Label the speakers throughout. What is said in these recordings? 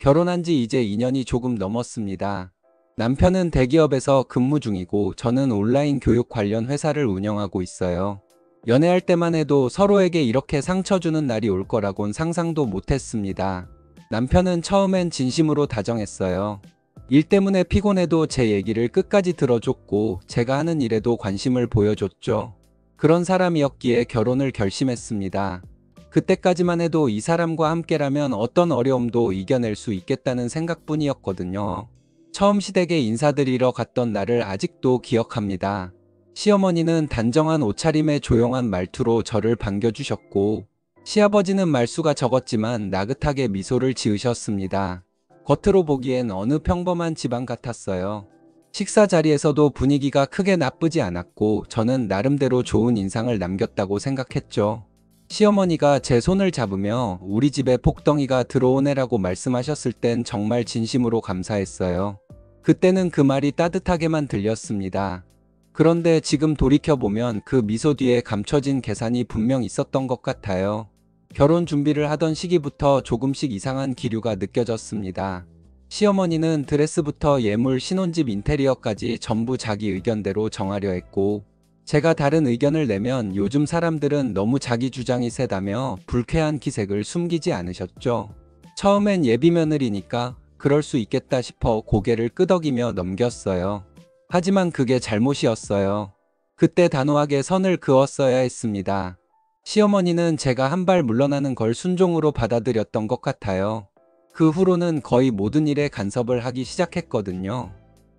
Speaker 1: 결혼한 지 이제 2년이 조금 넘었습니다. 남편은 대기업에서 근무 중이고 저는 온라인 교육 관련 회사를 운영하고 있어요. 연애할 때만 해도 서로에게 이렇게 상처 주는 날이 올 거라곤 상상도 못했습니다. 남편은 처음엔 진심으로 다정했어요. 일 때문에 피곤해도 제 얘기를 끝까지 들어줬고 제가 하는 일에도 관심을 보여줬죠. 그런 사람이었기에 결혼을 결심했습니다. 그때까지만 해도 이 사람과 함께라면 어떤 어려움도 이겨낼 수 있겠다는 생각뿐이었거든요. 처음 시댁에 인사드리러 갔던 날을 아직도 기억합니다. 시어머니는 단정한 옷차림에 조용한 말투로 저를 반겨주셨고, 시아버지는 말수가 적었지만 나긋하게 미소를 지으셨습니다. 겉으로 보기엔 어느 평범한 집안 같았어요. 식사 자리에서도 분위기가 크게 나쁘지 않았고 저는 나름대로 좋은 인상을 남겼다고 생각했죠. 시어머니가 제 손을 잡으며 우리 집에 복덩이가 들어오네라고 말씀하셨을 땐 정말 진심으로 감사했어요. 그때는 그 말이 따뜻하게만 들렸습니다. 그런데 지금 돌이켜보면 그 미소 뒤에 감춰진 계산이 분명 있었던 것 같아요. 결혼 준비를 하던 시기부터 조금씩 이상한 기류가 느껴졌습니다. 시어머니는 드레스부터 예물, 신혼집 인테리어까지 전부 자기 의견대로 정하려 했고, 제가 다른 의견을 내면 요즘 사람들은 너무 자기 주장이 세다며 불쾌한 기색을 숨기지 않으셨죠. 처음엔 예비 며느리니까 그럴 수 있겠다 싶어 고개를 끄덕이며 넘겼어요. 하지만 그게 잘못이었어요. 그때 단호하게 선을 그었어야 했습니다. 시어머니는 제가 한 발 물러나는 걸 순종으로 받아들였던 것 같아요. 그 후로는 거의 모든 일에 간섭을 하기 시작했거든요.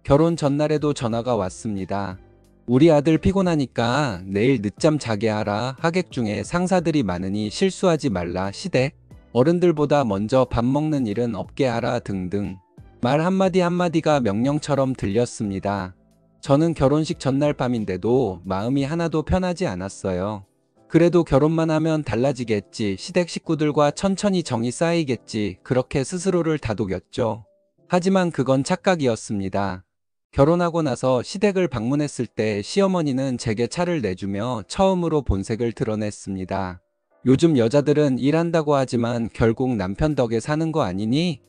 Speaker 1: 결혼 전날에도 전화가 왔습니다. 우리 아들 피곤하니까 내일 늦잠 자게 하라. 하객 중에 상사들이 많으니 실수하지 말라. 시댁 어른들보다 먼저 밥 먹는 일은 없게 하라 등등. 말 한마디 한마디가 명령처럼 들렸습니다. 저는 결혼식 전날 밤인데도 마음이 하나도 편하지 않았어요. 그래도 결혼만 하면 달라지겠지, 시댁 식구들과 천천히 정이 쌓이겠지, 그렇게 스스로를 다독였죠. 하지만 그건 착각이었습니다. 결혼하고 나서 시댁을 방문했을 때 시어머니는 제게 차를 내주며 처음으로 본색을 드러냈습니다. 요즘 여자들은 일한다고 하지만 결국 남편 덕에 사는 거 아니니?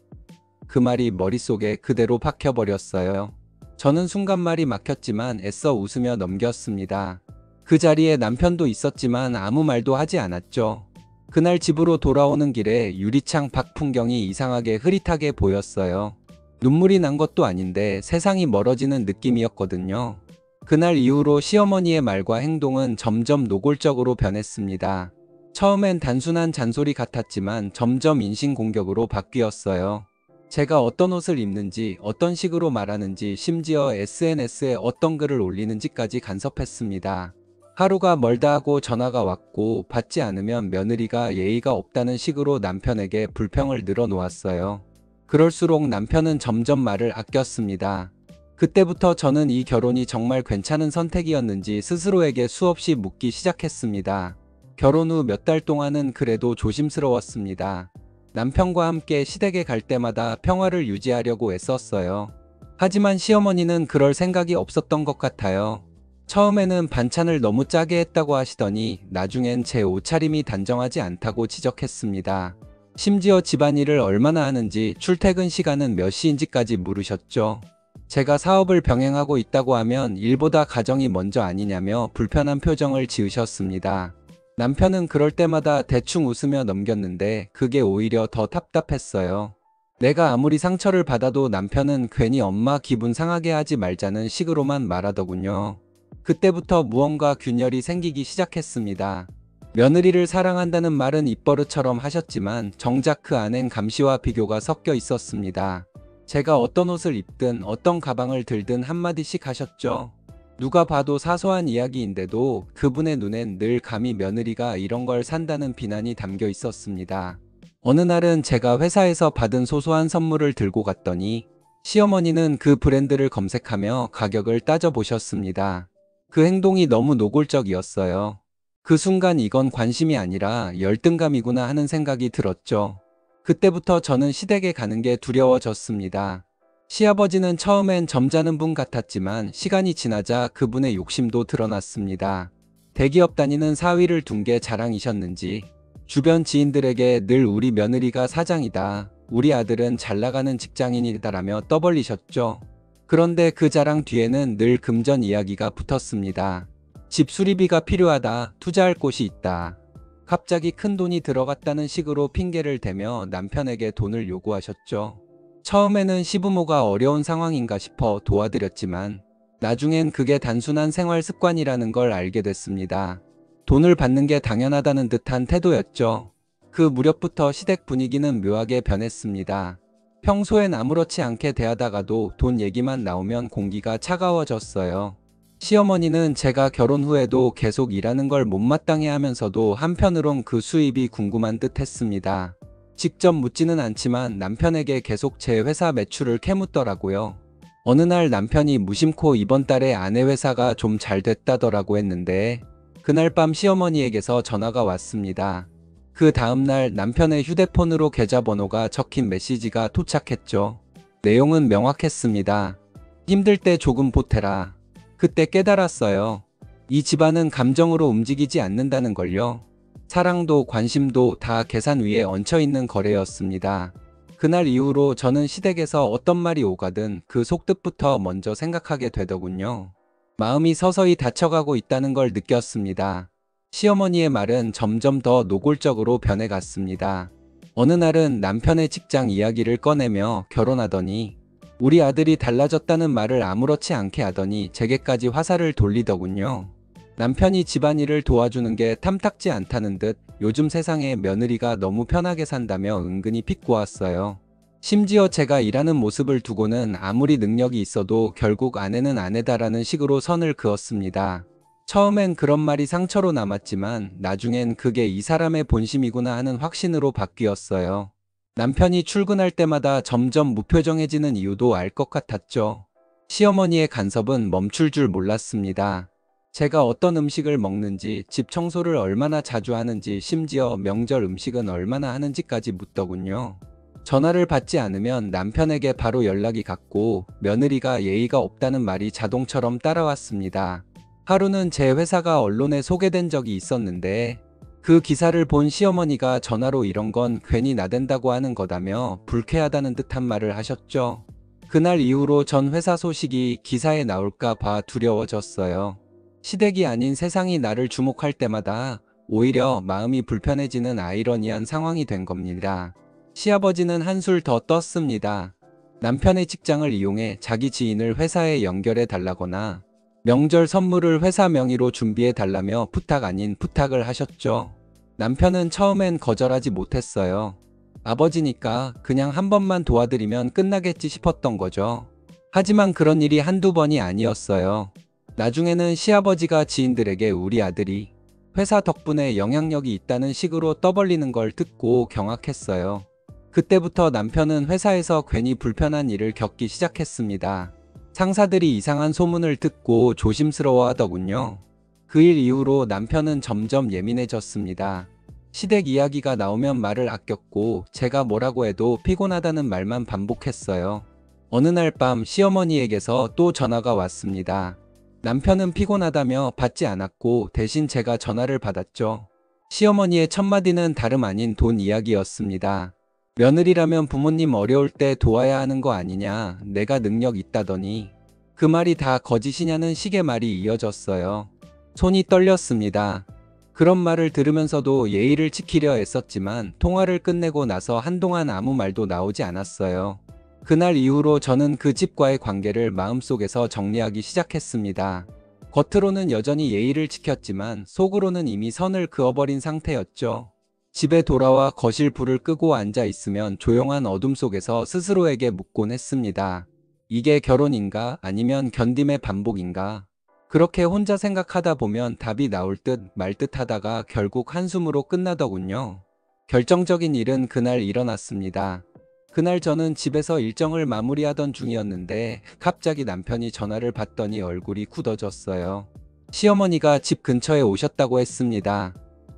Speaker 1: 그 말이 머릿속에 그대로 박혀버렸어요. 저는 순간 말이 막혔지만 애써 웃으며 넘겼습니다. 그 자리에 남편도 있었지만 아무 말도 하지 않았죠. 그날 집으로 돌아오는 길에 유리창 밖 풍경이 이상하게 흐릿하게 보였어요. 눈물이 난 것도 아닌데 세상이 멀어지는 느낌이었거든요. 그날 이후로 시어머니의 말과 행동은 점점 노골적으로 변했습니다. 처음엔 단순한 잔소리 같았지만 점점 인신공격으로 바뀌었어요. 제가 어떤 옷을 입는지, 어떤 식으로 말하는지, 심지어 SNS에 어떤 글을 올리는지까지 간섭했습니다. 하루가 멀다 하고 전화가 왔고 받지 않으면 며느리가 예의가 없다는 식으로 남편에게 불평을 늘어놓았어요. 그럴수록 남편은 점점 말을 아꼈습니다. 그때부터 저는 이 결혼이 정말 괜찮은 선택이었는지 스스로에게 수없이 묻기 시작했습니다. 결혼 후 몇 달 동안은 그래도 조심스러웠습니다. 남편과 함께 시댁에 갈 때마다 평화를 유지하려고 애썼어요. 하지만 시어머니는 그럴 생각이 없었던 것 같아요. 처음에는 반찬을 너무 짜게 했다고 하시더니 나중엔 제 옷차림이 단정하지 않다고 지적했습니다. 심지어 집안일을 얼마나 하는지, 출퇴근 시간은 몇 시인지까지 물으셨죠. 제가 사업을 병행하고 있다고 하면 일보다 가정이 먼저 아니냐며 불편한 표정을 지으셨습니다. 남편은 그럴 때마다 대충 웃으며 넘겼는데 그게 오히려 더 답답했어요. 내가 아무리 상처를 받아도 남편은 괜히 엄마 기분 상하게 하지 말자는 식으로만 말하더군요. 그때부터 무언가 균열이 생기기 시작했습니다. 며느리를 사랑한다는 말은 입버릇처럼 하셨지만 정작 그 안엔 감시와 비교가 섞여 있었습니다. 제가 어떤 옷을 입든 어떤 가방을 들든 한마디씩 하셨죠. 누가 봐도 사소한 이야기인데도 그분의 눈엔 늘 감히 며느리가 이런 걸 산다는 비난이 담겨 있었습니다. 어느 날은 제가 회사에서 받은 소소한 선물을 들고 갔더니 시어머니는 그 브랜드를 검색하며 가격을 따져보셨습니다. 그 행동이 너무 노골적이었어요. 그 순간 이건 관심이 아니라 열등감이구나 하는 생각이 들었죠. 그때부터 저는 시댁에 가는 게 두려워졌습니다. 시아버지는 처음엔 점잖은 분 같았지만 시간이 지나자 그분의 욕심도 드러났습니다. 대기업 다니는 사위를 둔 게 자랑이셨는지 주변 지인들에게 늘 우리 며느리가 사장이다, 우리 아들은 잘 나가는 직장인이다라며 떠벌리셨죠. 그런데 그 자랑 뒤에는 늘 금전 이야기가 붙었습니다. 집 수리비가 필요하다, 투자할 곳이 있다. 갑자기 큰 돈이 들어갔다는 식으로 핑계를 대며 남편에게 돈을 요구하셨죠. 처음에는 시부모가 어려운 상황인가 싶어 도와드렸지만 나중엔 그게 단순한 생활 습관이라는 걸 알게 됐습니다. 돈을 받는 게 당연하다는 듯한 태도였죠. 그 무렵부터 시댁 분위기는 묘하게 변했습니다. 평소엔 아무렇지 않게 대하다가도 돈 얘기만 나오면 공기가 차가워졌어요. 시어머니는 제가 결혼 후에도 계속 일하는 걸 못마땅해 하면서도 한편으론 그 수입이 궁금한 듯 했습니다. 직접 묻지는 않지만 남편에게 계속 제 회사 매출을 캐묻더라고요. 어느 날 남편이 무심코 이번 달에 아내 회사가 좀 잘 됐다더라고 했는데 그날 밤 시어머니에게서 전화가 왔습니다. 그 다음날 남편의 휴대폰으로 계좌번호가 적힌 메시지가 도착했죠. 내용은 명확했습니다. 힘들 때 조금 보태라. 그때 깨달았어요. 이 집안은 감정으로 움직이지 않는다는 걸요. 사랑도 관심도 다 계산 위에 얹혀있는 거래였습니다. 그날 이후로 저는 시댁에서 어떤 말이 오가든 그 속뜻부터 먼저 생각하게 되더군요. 마음이 서서히 닫혀가고 있다는 걸 느꼈습니다. 시어머니의 말은 점점 더 노골적으로 변해갔습니다. 어느 날은 남편의 직장 이야기를 꺼내며 결혼하더니 우리 아들이 달라졌다는 말을 아무렇지 않게 하더니 제게까지 화살을 돌리더군요. 남편이 집안일을 도와주는 게 탐탁지 않다는 듯 요즘 세상에 며느리가 너무 편하게 산다며 은근히 비꼬았어요. 심지어 제가 일하는 모습을 두고는 아무리 능력이 있어도 결국 아내는 아내다라는 식으로 선을 그었습니다. 처음엔 그런 말이 상처로 남았지만 나중엔 그게 이 사람의 본심이구나 하는 확신으로 바뀌었어요. 남편이 출근할 때마다 점점 무표정해지는 이유도 알 것 같았죠. 시어머니의 간섭은 멈출 줄 몰랐습니다. 제가 어떤 음식을 먹는지, 집 청소를 얼마나 자주 하는지, 심지어 명절 음식은 얼마나 하는지까지 묻더군요. 전화를 받지 않으면 남편에게 바로 연락이 갔고 며느리가 예의가 없다는 말이 자동처럼 따라왔습니다. 하루는 제 회사가 언론에 소개된 적이 있었는데 그 기사를 본 시어머니가 전화로 이런 건 괜히 나댄다고 하는 거다며 불쾌하다는 듯한 말을 하셨죠. 그날 이후로 전 회사 소식이 기사에 나올까 봐 두려워졌어요. 시댁이 아닌 세상이 나를 주목할 때마다 오히려 마음이 불편해지는 아이러니한 상황이 된 겁니다. 시아버지는 한술 더 떴습니다. 남편의 직장을 이용해 자기 지인을 회사에 연결해 달라거나 명절 선물을 회사 명의로 준비해 달라며 부탁 아닌 부탁을 하셨죠. 남편은 처음엔 거절하지 못했어요. 아버지니까 그냥 한 번만 도와드리면 끝나겠지 싶었던 거죠. 하지만 그런 일이 한두 번이 아니었어요. 나중에는 시아버지가 지인들에게 우리 아들이 회사 덕분에 영향력이 있다는 식으로 떠벌리는 걸 듣고 경악했어요. 그때부터 남편은 회사에서 괜히 불편한 일을 겪기 시작했습니다. 상사들이 이상한 소문을 듣고 조심스러워 하더군요. 그 일 이후로 남편은 점점 예민해졌습니다. 시댁 이야기가 나오면 말을 아꼈고 제가 뭐라고 해도 피곤하다는 말만 반복했어요. 어느 날 밤 시어머니에게서 또 전화가 왔습니다. 남편은 피곤하다며 받지 않았고 대신 제가 전화를 받았죠. 시어머니의 첫마디는 다름 아닌 돈 이야기였습니다. 며느리라면 부모님 어려울 때 도와야 하는 거 아니냐, 내가 능력 있다더니 그 말이 다 거짓이냐는 식의 말이 이어졌어요. 손이 떨렸습니다. 그런 말을 들으면서도 예의를 지키려 애썼지만 통화를 끝내고 나서 한동안 아무 말도 나오지 않았어요. 그날 이후로 저는 그 집과의 관계를 마음속에서 정리하기 시작했습니다. 겉으로는 여전히 예의를 지켰지만 속으로는 이미 선을 그어버린 상태였죠. 집에 돌아와 거실 불을 끄고 앉아 있으면 조용한 어둠 속에서 스스로에게 묻곤 했습니다. 이게 결혼인가? 아니면 견딤의 반복인가? 그렇게 혼자 생각하다 보면 답이 나올 듯 말 듯 하다가 결국 한숨으로 끝나더군요. 결정적인 일은 그날 일어났습니다. 그날 저는 집에서 일정을 마무리하던 중이었는데 갑자기 남편이 전화를 받더니 얼굴이 굳어졌어요. 시어머니가 집 근처에 오셨다고 했습니다.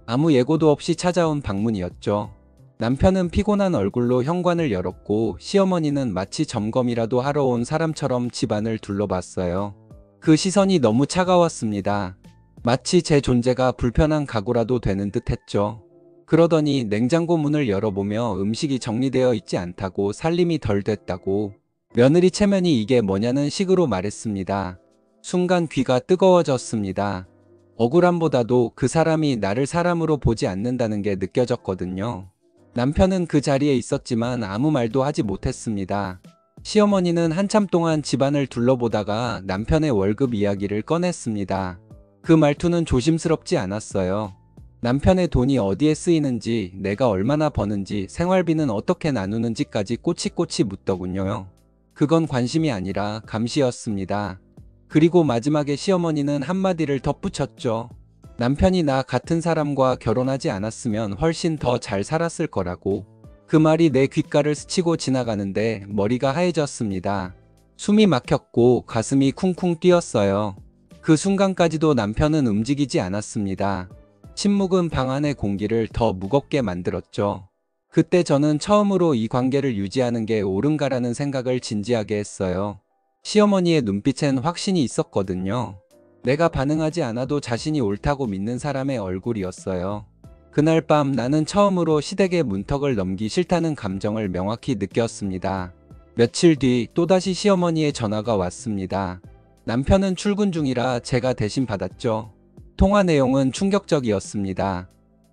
Speaker 1: 아무 예고도 없이 찾아온 방문이었죠. 남편은 피곤한 얼굴로 현관을 열었고 시어머니는 마치 점검이라도 하러 온 사람처럼 집안을 둘러봤어요. 그 시선이 너무 차가웠습니다. 마치 제 존재가 불편한 각오라도 되는 듯 했죠. 그러더니 냉장고 문을 열어보며 음식이 정리되어 있지 않다고, 살림이 덜 됐다고, 며느리 체면이 이게 뭐냐는 식으로 말했습니다. 순간 귀가 뜨거워졌습니다. 억울함보다도 그 사람이 나를 사람으로 보지 않는다는 게 느껴졌거든요. 남편은 그 자리에 있었지만 아무 말도 하지 못했습니다. 시어머니는 한참 동안 집안을 둘러보다가 남편의 월급 이야기를 꺼냈습니다. 그 말투는 조심스럽지 않았어요. 남편의 돈이 어디에 쓰이는지, 내가 얼마나 버는지, 생활비는 어떻게 나누는지까지 꼬치꼬치 묻더군요. 그건 관심이 아니라 감시였습니다. 그리고 마지막에 시어머니는 한마디를 덧붙였죠. 남편이 나 같은 사람과 결혼하지 않았으면 훨씬 더 잘 살았을 거라고. 그 말이 내 귓가를 스치고 지나가는데 머리가 하얘졌습니다. 숨이 막혔고 가슴이 쿵쿵 뛰었어요. 그 순간까지도 남편은 움직이지 않았습니다. 침묵은 방 안의 공기를 더 무겁게 만들었죠. 그때 저는 처음으로 이 관계를 유지하는 게 옳은가라는 생각을 진지하게 했어요. 시어머니의 눈빛엔 확신이 있었거든요. 내가 반응하지 않아도 자신이 옳다고 믿는 사람의 얼굴이었어요. 그날 밤 나는 처음으로 시댁의 문턱을 넘기 싫다는 감정을 명확히 느꼈습니다. 며칠 뒤 또다시 시어머니의 전화가 왔습니다. 남편은 출근 중이라 제가 대신 받았죠. 통화 내용은 충격적이었습니다.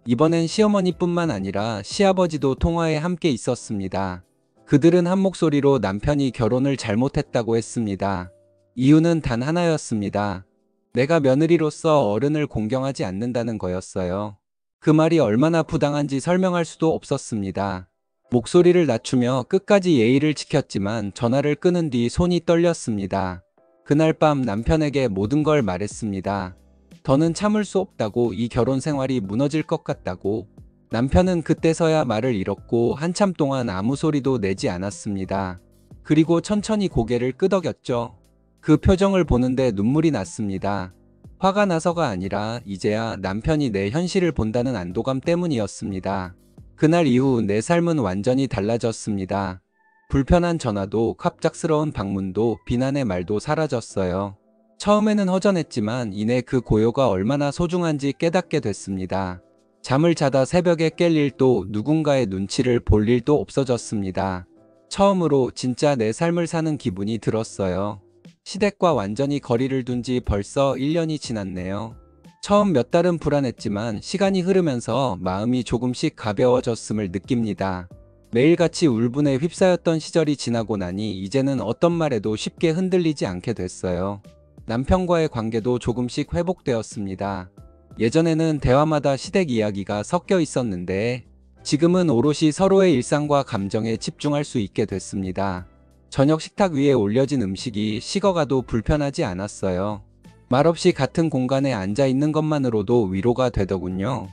Speaker 1: 이번엔 시어머니뿐만 아니라 시아버지도 통화에 함께 있었습니다. 그들은 한 목소리로 남편이 결혼을 잘못했다고 했습니다. 이유는 단 하나였습니다. 내가 며느리로서 어른을 공경하지 않는다는 거였어요. 그 말이 얼마나 부당한지 설명할 수도 없었습니다. 목소리를 낮추며 끝까지 예의를 지켰지만 전화를 끊은 뒤 손이 떨렸습니다. 그날 밤 남편에게 모든 걸 말했습니다. 더는 참을 수 없다고, 이 결혼 생활이 무너질 것 같다고. 남편은 그때서야 말을 잃었고 한참 동안 아무 소리도 내지 않았습니다. 그리고 천천히 고개를 끄덕였죠. 그 표정을 보는데 눈물이 났습니다. 화가 나서가 아니라 이제야 남편이 내 현실을 본다는 안도감 때문이었습니다. 그날 이후 내 삶은 완전히 달라졌습니다. 불편한 전화도, 갑작스러운 방문도, 비난의 말도 사라졌어요. 처음에는 허전했지만 이내 그 고요가 얼마나 소중한지 깨닫게 됐습니다. 잠을 자다 새벽에 깰 일도, 누군가의 눈치를 볼 일도 없어졌습니다. 처음으로 진짜 내 삶을 사는 기분이 들었어요. 시댁과 완전히 거리를 둔 지 벌써 1년이 지났네요. 처음 몇 달은 불안했지만 시간이 흐르면서 마음이 조금씩 가벼워졌음을 느낍니다. 매일같이 울분에 휩싸였던 시절이 지나고 나니 이제는 어떤 말에도 쉽게 흔들리지 않게 됐어요. 남편과의 관계도 조금씩 회복되었습니다. 예전에는 대화마다 시댁 이야기가 섞여 있었는데 지금은 오롯이 서로의 일상과 감정에 집중할 수 있게 됐습니다. 저녁 식탁 위에 올려진 음식이 식어가도 불편하지 않았어요. 말없이 같은 공간에 앉아 있는 것만으로도 위로가 되더군요.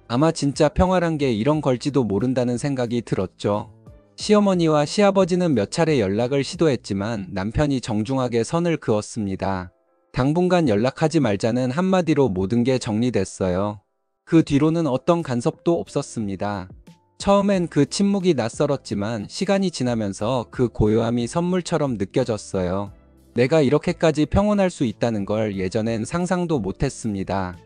Speaker 1: 아마 진짜 평화란 게 이런 걸지도 모른다는 생각이 들었죠. 시어머니와 시아버지는 몇 차례 연락을 시도했지만 남편이 정중하게 선을 그었습니다. 당분간 연락하지 말자는 한마디로 모든 게 정리됐어요. 그 뒤로는 어떤 간섭도 없었습니다. 처음엔 그 침묵이 낯설었지만 시간이 지나면서 그 고요함이 선물처럼 느껴졌어요. 내가 이렇게까지 평온할 수 있다는 걸 예전엔 상상도 못했습니다.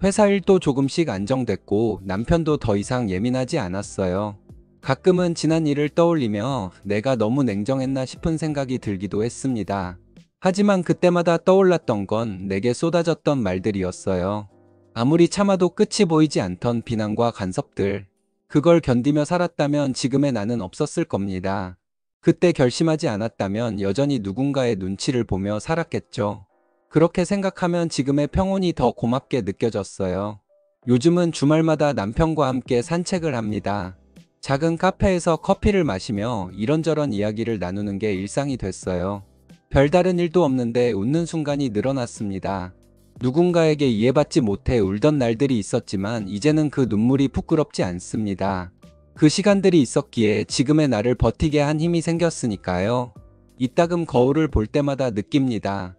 Speaker 1: 회사 일도 조금씩 안정됐고 남편도 더 이상 예민하지 않았어요. 가끔은 지난 일을 떠올리며 내가 너무 냉정했나 싶은 생각이 들기도 했습니다. 하지만 그때마다 떠올랐던 건 내게 쏟아졌던 말들이었어요. 아무리 참아도 끝이 보이지 않던 비난과 간섭들. 그걸 견디며 살았다면 지금의 나는 없었을 겁니다. 그때 결심하지 않았다면 여전히 누군가의 눈치를 보며 살았겠죠. 그렇게 생각하면 지금의 평온이 더 고맙게 느껴졌어요. 요즘은 주말마다 남편과 함께 산책을 합니다. 작은 카페에서 커피를 마시며 이런저런 이야기를 나누는 게 일상이 됐어요. 별다른 일도 없는데 웃는 순간이 늘어났습니다. 누군가에게 이해받지 못해 울던 날들이 있었지만 이제는 그 눈물이 부끄럽지 않습니다. 그 시간들이 있었기에 지금의 나를 버티게 한 힘이 생겼으니까요. 이따금 거울을 볼 때마다 느낍니다.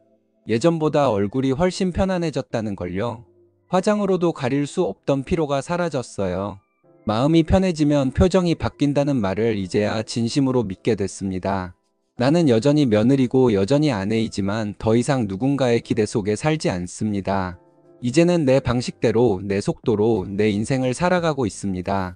Speaker 1: 예전보다 얼굴이 훨씬 편안해졌다는 걸요. 화장으로도 가릴 수 없던 피로가 사라졌어요. 마음이 편해지면 표정이 바뀐다는 말을 이제야 진심으로 믿게 됐습니다. 나는 여전히 며느리고 여전히 아내이지만 더 이상 누군가의 기대 속에 살지 않습니다. 이제는 내 방식대로, 내 속도로 내 인생을 살아가고 있습니다.